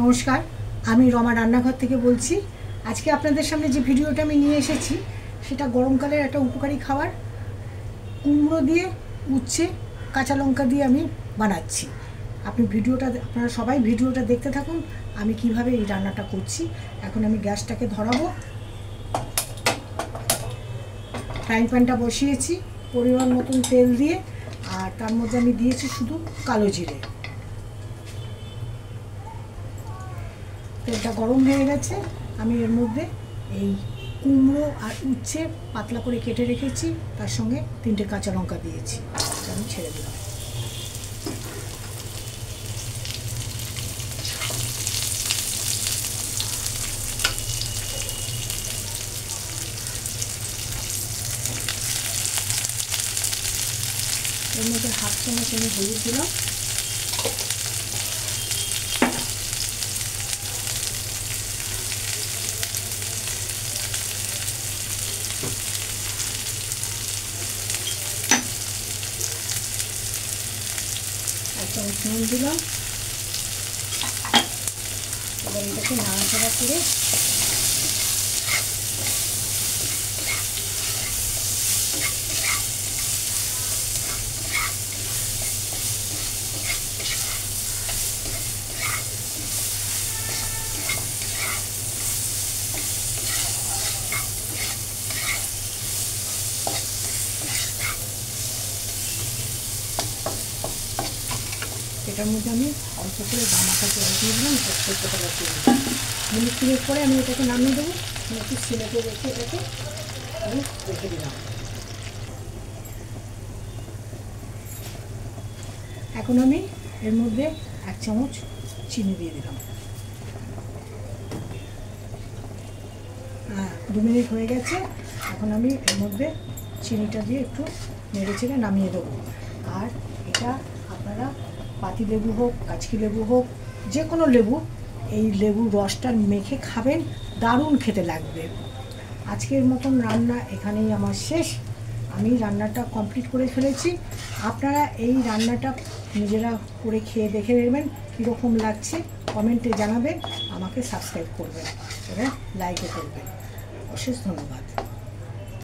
নমস্কার, আমি রমা রান্নাঘর থেকে বলছি। আজকে আপনাদের সামনে যে ভিডিওটা আমি নিয়ে এসেছি সেটা গরমকালের একটা উপকারী খাবার কুমড়ো দিয়ে উচ্ছে কাঁচা লঙ্কা দিয়ে আমি বানাচ্ছি। আপনারা সবাই ভিডিওটা দেখতে থাকুন আমি কিভাবে এই রান্নাটা করছি। এখন আমি গ্যাসটাকে ধরাবো, ফ্রাইং প্যানটা বসিয়েছি পরিমাণ মতন তেল দিয়ে, আর তার মধ্যে আমি দিয়েছি শুধু কালো জিরে। তেলটা গরম হয়ে গেছে, আমি এর মধ্যে এই কুমড়ো আর উচ্ছে পাতলা করে কেটে রেখেছি, তার সঙ্গে 3টে কাঁচা লঙ্কা দিয়েছি। আমি ছেড়ে দিলাম। এর মধ্যে 1/2 চামচ আমি হলুদ দিলাম, নুন দিলাম। এবার এটাকে নাড়াচাড়া করে এটার মধ্যে আমি অল্প করে দানাটা জল দিয়ে দিলাম, সরষেটা দিয়ে দিলাম। মিনিট 3 পরে আমি এটাকে নামিয়ে দেবো। একটু সিলেটে রেখে এটাকে আমি রেখে দিলাম। এখন আমি এর মধ্যে 1 চামচ চিনি দিয়ে দিলাম। 2 মিনিট হয়ে গেছে। এখন আমি এর মধ্যে চিনিটা দিয়ে একটু নেড়ে চেড়ে নামিয়ে দেবো। আর এটা আপনারা পাতি লেবু হোক, কাচকি লেবু হোক, যে কোনো লেবু, এই লেবুর রসটা মেখে খাবেন, দারুণ খেতে লাগবে। আজকের মতন রান্না এখানেই আমার শেষ। আমি রান্নাটা কমপ্লিট করে ফেলেছি। আপনারা এই রান্নাটা নিজেরা করে খেয়ে দেখে নেবেন কীরকম লাগছে, কমেন্টে জানাবেন, আমাকে সাবস্ক্রাইব করবেন এবং লাইকও করবেন। অশেষ ধন্যবাদ।